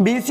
20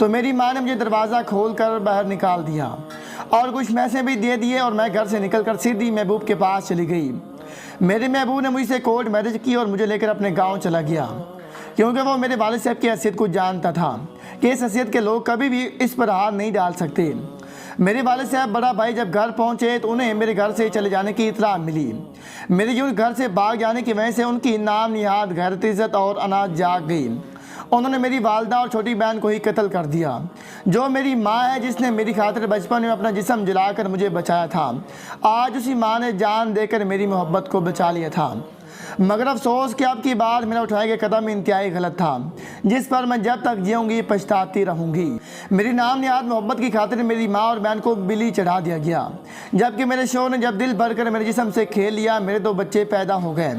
تو میری ماں نے مجھے دروازہ کھول کر باہر نکال دیا اور کچھ پیسے بھی دے دیے اور میں گھر سے نکل کر سیدھی محبوب کے پاس چلی گئی۔ میرے محبوب نے مجھ سے کورٹ میرج کی اور مجھے لے کر اپنے گاؤں چلا گیا، کیونکہ وہ میرے والد صاحب کی حیثیت کو جانتا تھا کہ اس حیثیت کے لوگ کبھی بھی اس پر ہاتھ نہیں ڈال سکتے۔ میرے والد صاحب بڑا بھائی جب گھر پہنچے تو انہیں میرے گھر سے چلے جانے کی اطلاع ملی۔ میرے یوں گھر سے بھاگ جانے کی وجہ سے ان کی نام نہاد غیرت، عزت اور اناج جاگ گئی۔ انہوں نے میری والدہ اور چھوٹی بہن کو ہی قتل کر دیا، جو میری ماں ہے، جس نے میری خاطر بچپن میں اپنا جسم جلا کر مجھے بچایا تھا۔ آج اسی ماں نے جان دے کر میری محبت کو بچا لیا تھا، مگر افسوس کہ اب کی بار میرا اٹھائے گئے قدم انتہائی غلط تھا، جس پر میں جب تک جیوں گی پچھتاتی رہوں گی۔ میری نام نہاد محبت کی خاطر میری ماں اور بہن کو بلی چڑھا دیا گیا، جبکہ میرے شوہر نے جب دل بھر کر میرے جسم سے کھیل لیا، میرے 2 بچے پیدا ہو گئے،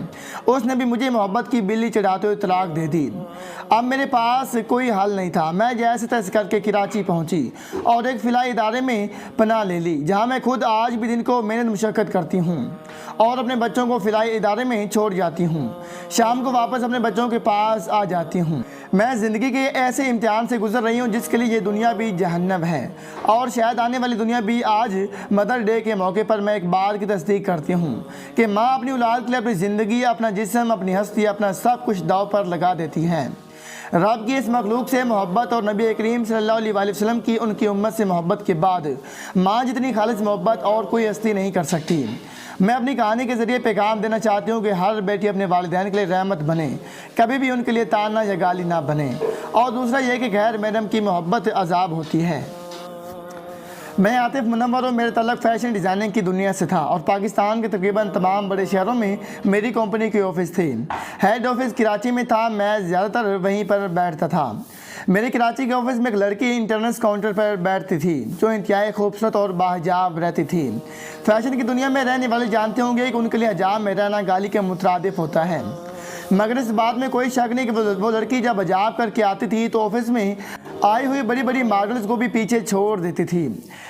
اس نے بھی مجھے محبت کی بلی چڑھاتے ہوئے طلاق دے دی۔ اب میرے پاس کوئی حل نہیں تھا، میں جیسے تیسے کر کے کراچی پہنچی اور ایک فلاحی ادارے میں پناہ لے لی، جہاں میں خود آج بھی دن کو محنت مشقت کرتی ہوں اور اپنے بچوں کو فلاحی ادارے میں چھوڑ جاتی ہوں، شام کو واپس اپنے بچوں کے پاس آ جاتی ہوں۔ میں زندگی کے ایسے امتحان سے گزر رہی ہوں جس کے لیے یہ دنیا بھی جہنم ہے، اور شاید آنے والی دنیا بھی۔ آج مدر ڈے کے موقع پر میں ایک بار کی تصدیق کرتی ہوں کہ ماں اپنی اولاد کے لیے اپنی زندگی، اپنا جسم، اپنی ہستی، اپنا سب کچھ داؤ پر لگا دیتی ہے۔ رب کی اس مخلوق سے محبت اور نبی کریم صلی اللہ علیہ وآلہ وسلم کی ان کی امت سے محبت کے بعد ماں جتنی خالص محبت اور کوئی ہستی نہیں کر سکتی۔ میں اپنی کہانی کے ذریعے پیغام دینا چاہتی ہوں کہ ہر بیٹی اپنے والدین کے لیے رحمت بنے، کبھی بھی ان کے لیے تانا یا گالی نہ بنے۔ اور دوسرا یہ کہ غیر محرم کی محبت عذاب ہوتی ہے۔ میں عاطف منور اور میرے تعلق فیشن ڈیزائننگ کی دنیا سے تھا، اور پاکستان کے تقریباً تمام بڑے شہروں میں میری کمپنی کی آفس تھی۔ ہیڈ آفس کراچی میں تھا، میں زیادہ تر وہیں پر بیٹھتا تھا۔ میرے کراچی کے آفس میں ایک لڑکی انٹرنس کاؤنٹر پر بیٹھتی تھی، جو انتہائی خوبصورت اور باحجاب رہتی تھی۔ فیشن کی دنیا میں رہنے والے جانتے ہوں گے کہ ان کے لیے حجاب میں رہنا گالی کے مترادف ہوتا ہے، مگر اس بات میں کوئی شک نہیں کہ وہ لڑکی جب حجاب کر کے آتی تھی تو آفس میں آئی ہوئی بڑی بڑی ماڈلز کو بھی پیچھے چھوڑ دیتی تھی۔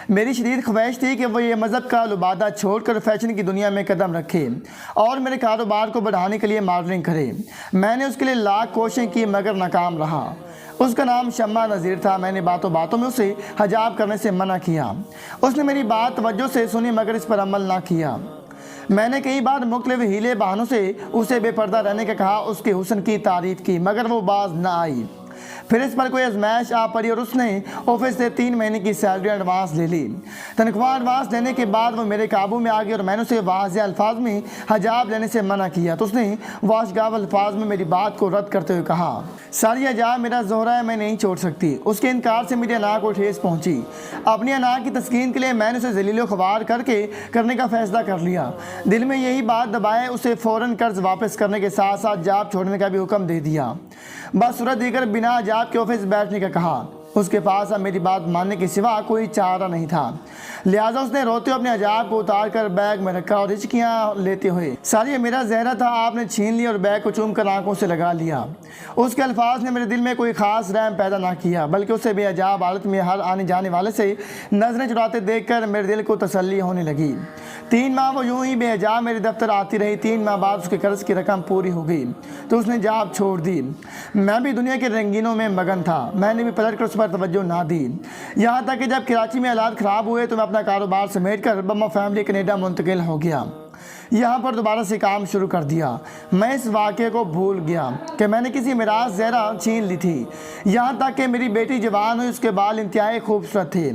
میری شدید خواہش تھی کہ وہ یہ مذہب کا لبادہ چھوڑ کر فیشن کی دنیا میں قدم رکھے اور میرے کاروبار کو بڑھانے کے لیے ماڈلنگ کرے۔ میں نے اس کے لیے لاکھ کوششیں کی، مگر ناکام رہا۔ اس کا نام شمع نذیر تھا۔ میں نے باتوں باتوں میں اسے حجاب کرنے سے منع کیا۔ اس نے میری بات توجہ سے سنی، مگر اس پر عمل نہ کیا۔ میں نے کئی بار مختلف ہیلے بہانوں سے اسے بے پردہ رہنے کا کہا، اس کے حسن کی تعریف کی، مگر وہ باز نہ آئی۔ پھر اس پر کوئی آزمائش آ پڑی اور اس نے آفس سے 3 مہینے کی سیلری ایڈوانس لے لی۔ تنخواہ ایڈوانس لینے کے بعد وہ میرے قابو میں آ گئی اور میں نے اسے واضح الفاظ میں حجاب لینے سے منع کیا تو اس نے واشگاف الفاظ میں میری بات کو رد کرتے ہوئے کہا، سر یہ حجاب میرا زہرہ ہے، میں نہیں چھوڑ سکتی۔ اس کے انکار سے میری انا کو ٹھیس پہنچی۔ اپنی انا کی تسکین کے لیے میں نے اسے ذلیل و خوار کرنے کا فیصلہ کر لیا۔ دل میں یہی بات دبائے اسے فوراً قرض واپس کرنے کے ساتھ ساتھ حجاب چھوڑنے کا بھی حکم دے دیا۔ بس صورت دیگر بنا حجاب کے آفس بیٹھنے کا کہا۔ اس کے پاس اب میری بات ماننے کے سوا کوئی چارہ نہیں تھا، لہٰذا اس نے روتے ہوئے اپنے حجاب کو اتار کر بیگ میں رکھا اور ہچکیاں لیتے ہوئے، سر یہ میرا زہرہ تھا، آپ نے چھین لیا، اور بیگ کو چوم کر آنکھوں سے لگا لیا۔ اس کے الفاظ نے میرے دل میں کوئی خاص رحم پیدا نہ کیا، بلکہ اسے بے حجاب حالت میں ہر آنے جانے والے سے نظریں چراتے دیکھ کر میرے دل کو تسلی ہونے لگی۔ 3 ماہ وہ یوں ہی بے حجاب میرے دفتر آتی رہی۔ 3 ماہ بعد اس کے قرض کی رقم پوری ہو گئی تو اس نے جاب چھوڑ دی۔ میں بھی دنیا کے رنگینوں میں مگن تھا، میں نے بھی پلٹ کر اس پر توجہ نہ دی، یہاں تک کہ جب کراچی میں حالات خراب ہوئے تو میں اپنا کاروبار سمیٹ کر بما فیملی کینیڈا منتقل ہو گیا۔ یہاں پر دوبارہ سے کام شروع کر دیا۔ میں اس واقعے کو بھول گیا کہ میں نے کسی میراث زہرہ چھین لی تھی، یہاں تک کہ میری بیٹی جوان ہوئی، اس کے بال انتہائی خوبصورت تھے۔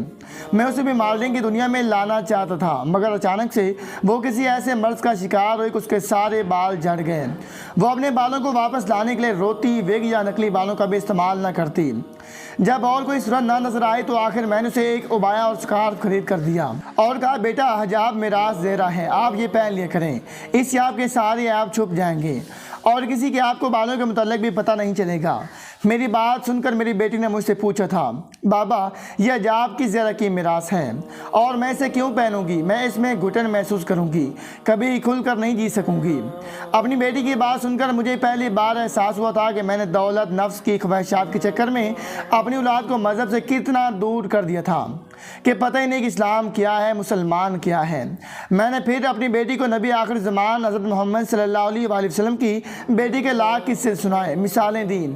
میں اسے بھی ماڈلنگ کی دنیا میں لانا چاہتا تھا، مگر اچانک سے وہ کسی ایسے مرض کا شکار ہوئی کہ اس کے سارے بال جھڑ گئے۔ وہ اپنے بالوں کو واپس لانے کے لیے روتی، ویگ یا نقلی بالوں کا بھی استعمال نہ کرتی۔ جب اور کوئی صورت نہ نظر آئی تو آخر میں نے اسے ایک عبایا اور سکارف خرید کر دیا اور کہا، بیٹا حجاب میراث زہرہ ہے، آپ یہ پہن لیا کریں، اس سے آپ کے سارے عیب چھپ جائیں گے اور کسی کے آپ کو بالوں کے متعلق بھی پتہ نہیں چلے گا۔ میری بات سن کر میری بیٹی نے مجھ سے پوچھا تھا، بابا یہ حجاب کی زہرہ کی میراث ہے اور میں اسے کیوں پہنوں گی؟ میں اس میں گھٹن محسوس کروں گی، کبھی کھل کر نہیں جی سکوں گی۔ اپنی بیٹی کی بات سن کر مجھے پہلی بار احساس ہوا تھا کہ میں نے دولت، نفس کی خواہشات کے چکر میں اپنی اولاد کو مذہب سے کتنا دور کر دیا تھا۔ کہ پتہ ہی نہیں کہ اسلام کیا ہے، مسلمان کیا ہے۔ میں نے پھر اپنی بیٹی کو نبی آخر زمان حضرت محمد صلی اللہ علیہ وآلہ وسلم کی بیٹی کے لاکھ قصے سنائے، مثالیں دیں،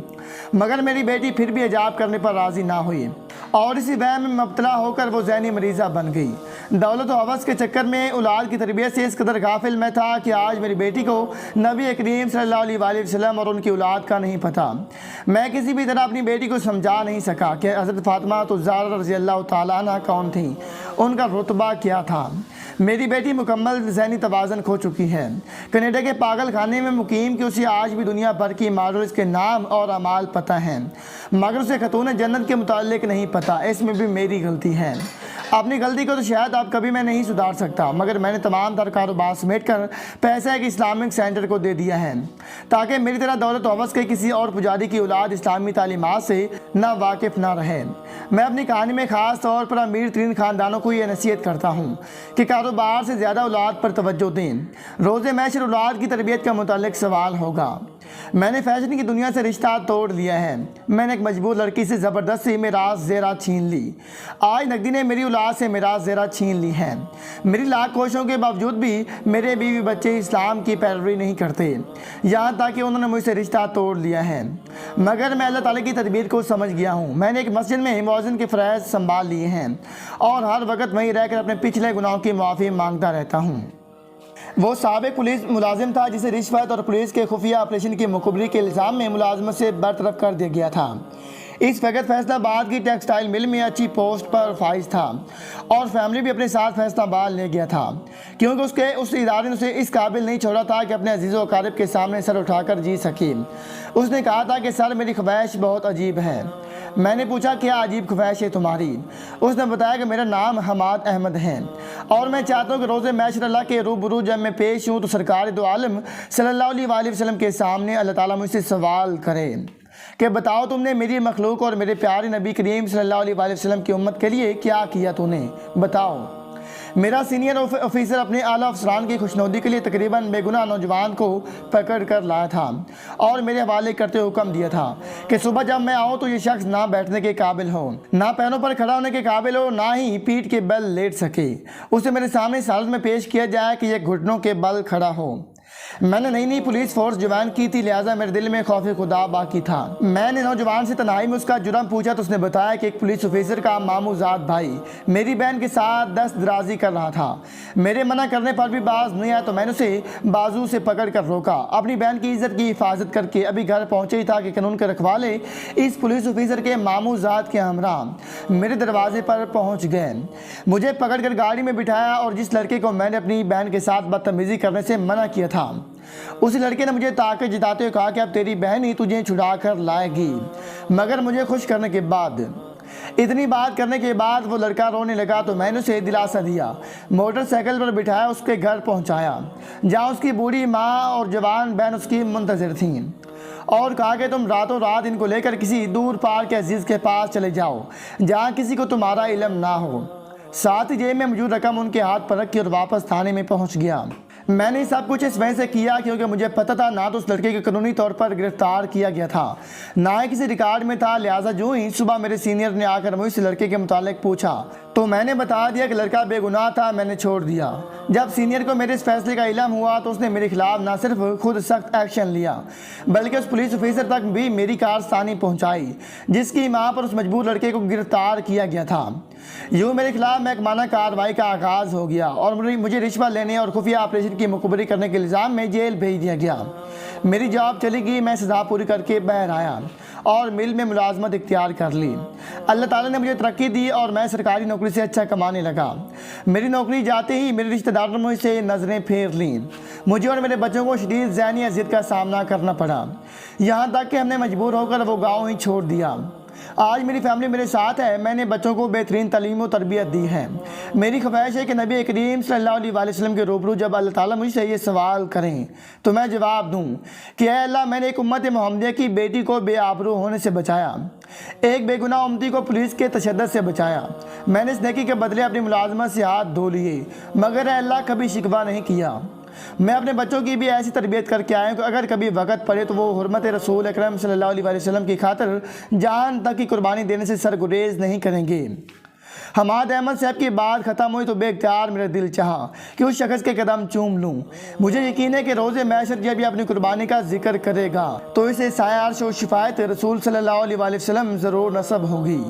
مگر میری بیٹی پھر بھی حجاب کرنے پر راضی نہ ہوئی اور اسی وہم میں مبتلا ہو کر وہ ذہنی مریضہ بن گئی۔ دولت و حوث کے چکر میں اولاد کی تربیت سے اس قدر غافل میں تھا کہ آج میری بیٹی کو نبی کریم صلی اللہ علیہ وآلہ وسلم اور ان کی اولاد کا نہیں پتہ۔ میں کسی بھی طرح اپنی بیٹی کو سمجھا نہیں سکا کہ حضرت فاطمہ الزہرا رضی اللہ تعالیٰ عنہ کون تھیں، ان کا رتبہ کیا تھا۔ میری بیٹی مکمل ذہنی توازن کھو چکی ہے، کینیڈا کے پاگل خانے میں مقیم کہ اسے آج بھی دنیا بھر کی ماڈلز کے نام اور اعمال پتہ ہیں، مگر اسے خاتون جنت کے متعلق نہیں پتہ۔ اس میں بھی میری غلطی ہے۔ اپنی غلطی کو تو شاید اب کبھی میں نہیں سدھار سکتا، مگر میں نے تمام تر کاروبار سمیٹ کر پیسہ ایک اسلامک سینٹر کو دے دیا ہے تاکہ میری طرح دولت و حوث کے کسی اور پجاری کی اولاد اسلامی تعلیمات سے نہ واقف نہ رہے۔ میں اپنی کہانی میں خاص طور پر امیر ترین خاندانوں کو یہ نصیحت کرتا ہوں کہ کاروبار سے زیادہ اولاد پر توجہ دیں۔ روز محشر اولاد کی تربیت کا متعلق سوال ہوگا۔ میں نے فیشن کی دنیا سے رشتہ توڑ لیا ہے۔ میں نے ایک مجبور لڑکی سے زبردستی میراث زیورات چھین لی۔ آج نقدی نے میری اولاد سے میراث زیورات چھین لی ہے۔ میری لاکھ کوششوں کے باوجود بھی میرے بیوی بچے اسلام کی پیروی نہیں کرتے، یہاں تک کہ انہوں نے مجھ سے رشتہ توڑ لیا ہے۔ مگر میں اللہ تعالیٰ کی تدبیر کو سمجھ گیا ہوں۔ میں نے ایک مسجد میں مؤذن کے فرائض سنبھال لیے ہیں اور ہر وقت وہیں رہ کر اپنے پچھلے گناہوں کی معافی مانگتا رہتا ہوں۔ وہ سابق پولیس ملازم تھا جسے رشوت اور پولیس کے خفیہ آپریشن کی مخبری کے الزام میں ملازمت سے برطرف کر دیا گیا تھا۔ اس وقت فیصل آباد کی ٹیکسٹائل مل میں اچھی پوسٹ پر فائز تھا اور فیملی بھی اپنے ساتھ فیصل آباد لے گیا تھا، کیونکہ اس ادارے نے اسے اس قابل نہیں چھوڑا تھا کہ اپنے عزیز و اقارب کے سامنے سر اٹھا کر جی سکے۔ اس نے کہا تھا کہ سر میری خواہش بہت عجیب ہے۔ میں نے پوچھا کیا عجیب خواہش ہے تمہاری؟ اس نے بتایا کہ میرا نام حماد احمد ہے اور میں چاہتا ہوں کہ روز محشر اللہ کے روبرو جب میں پیش ہوں تو سرکار دو عالم صلی اللہ علیہ وآلہ وسلم کے سامنے اللہ تعالیٰ مجھ سے سوال کرے کہ بتاؤ تم نے میری مخلوق اور میرے پیارے نبی کریم صلی اللہ علیہ وآلہ وسلم کی امت کے لیے کیا کیا تو نے بتاؤ۔ میرا سینئر آفیسر اپنے اعلیٰ افسران کی خوشنودی کے لیے تقریباً بے گناہ نوجوان کو پکڑ کر لایا تھا اور میرے حوالے کرتے حکم دیا تھا کہ صبح جب میں آؤں تو یہ شخص نہ بیٹھنے کے قابل ہو، نہ پینوں پر کھڑا ہونے کے قابل ہو، نہ ہی پیٹھ کے بل لیٹ سکے۔ اسے میرے سامنے اس حالت میں پیش کیا جائے کہ یہ گھٹنوں کے بل کھڑا ہو۔ میں نے نئی پولیس فورس جوائن کی تھی، لہٰذا میرے دل میں خوف خدا باقی تھا۔ میں نے نوجوان سے تنہائی میں اس کا جرم پوچھا تو اس نے بتایا کہ ایک پولیس آفیسر کا ماموں زاد بھائی میری بہن کے ساتھ دست درازی کر رہا تھا۔ میرے منع کرنے پر بھی باز نہیں آیا تو میں نے اسے بازو سے پکڑ کر روکا۔ اپنی بہن کی عزت کی حفاظت کر کے ابھی گھر پہنچے ہی تھا کہ قانون کے رکھوالے اس پولیس آفیسر کے ماموں زاد کے ہمراہ میرے دروازے پر پہنچ گئے، مجھے پکڑ کر گاڑی میں بٹھایا اور جس لڑکے کو میں نے اپنی بہن کے ساتھ بدتمیزی کرنے سے منع کیا تھا اسی لڑکے نے مجھے طاقت جتاتے ہوئے کہا کہ اب تیری بہن ہی تجھے چھڑا کر لائے گی۔ مگر مجھے خوش کرنے کے بعد اتنی بات کرنے کے بعد وہ لڑکا رونے لگا تو میں نے اسے دلاسا دیا، موٹر سائیکل پر بٹھایا، اس کے گھر پہنچایا جہاں اس کی بوڑھی ماں اور جوان بہن اس کی منتظر تھیں، اور کہا کہ تم راتوں رات ان کو لے کر کسی دور پار کے عزیز کے پاس چلے جاؤ جہاں کسی کو تمہارا علم نہ ہو۔ ساتھ ہی جیب میں موجود رقم ان کے ہاتھ پر رکھی اور واپس تھانے میں پہنچ گیا۔ میں نے سب کچھ اس وجہ سے کیا کیونکہ مجھے پتہ تھا نہ تو اس لڑکے کو قانونی طور پر گرفتار کیا گیا تھا، نہ ہی کسی ریکارڈ میں تھا، لہٰذا جو ہی صبح میرے سینئر نے آ کر مجھ سے لڑکے کے متعلق پوچھا تو میں نے بتا دیا کہ لڑکا بے گناہ تھا، میں نے چھوڑ دیا۔ جب سینئر کو میرے اس فیصلے کا علم ہوا تو اس نے میرے خلاف نہ صرف خود سخت ایکشن لیا بلکہ اس پولیس آفیسر تک بھی میری کارستانی پہنچائی جس کی ماں پر اس مجبور لڑکے کو گرفتار کیا گیا تھا۔ یوں میرے خلاف محکمانہ کارروائی کا آغاز ہو گیا اور مجھے رشوت لینے اور خفیہ آپریشن کی مخبری کرنے کے الزام میں جیل بھیج دیا گیا۔ میری جاب چلی گئی، میں سزا پوری کر کے باہر آیا اور مل میں ملازمت اختیار کر لی۔ اللہ تعالیٰ نے مجھے ترقی دی اور میں سرکاری نوکری سے اچھا کمانے لگا۔ میری نوکری جاتے ہی میرے رشتہ داروں نے مجھ سے نظریں پھیر لیں۔ مجھے اور میرے بچوں کو شدید ذہنی اذیت کا سامنا کرنا پڑا، یہاں تک کہ ہم نے مجبور ہو کر وہ گاؤں ہی چھوڑ دیا۔ آج میری فیملی میرے ساتھ ہے، میں نے بچوں کو بہترین تعلیم و تربیت دی ہے۔ میری خواہش ہے کہ نبی کریم صلی اللہ علیہ وآلہ وسلم کے روبرو جب اللہ تعالیٰ مجھ سے یہ سوال کریں تو میں جواب دوں کہ اے اللہ، میں نے ایک امت محمدیہ کی بیٹی کو بے آبرو ہونے سے بچایا، ایک بے گناہ امتی کو پولیس کے تشدد سے بچایا، میں نے اس نیکی کے بدلے اپنی ملازمت سے ہاتھ دھو لیے، مگر اے اللہ کبھی شکوہ نہیں کیا۔ میں اپنے بچوں کی بھی ایسی تربیت کر کے آیا ہوں کہ اگر کبھی وقت پڑے تو وہ حرمت رسول اکرم صلی اللہ علیہ وآلہ وسلم کی خاطر جان تک کی قربانی دینے سے سرگریز نہیں کریں گے۔ حماد احمد صاحب کی بات ختم ہوئی تو بے اختیار میرا دل چاہا کہ اس شخص کے قدم چوم لوں۔ مجھے یقین ہے کہ روز محشر جب یہ اپنی قربانی کا ذکر کرے گا تو اسے سایہ عرش و شفاعت رسول صلی اللہ علیہ وسلم ضرور نصب ہوگی۔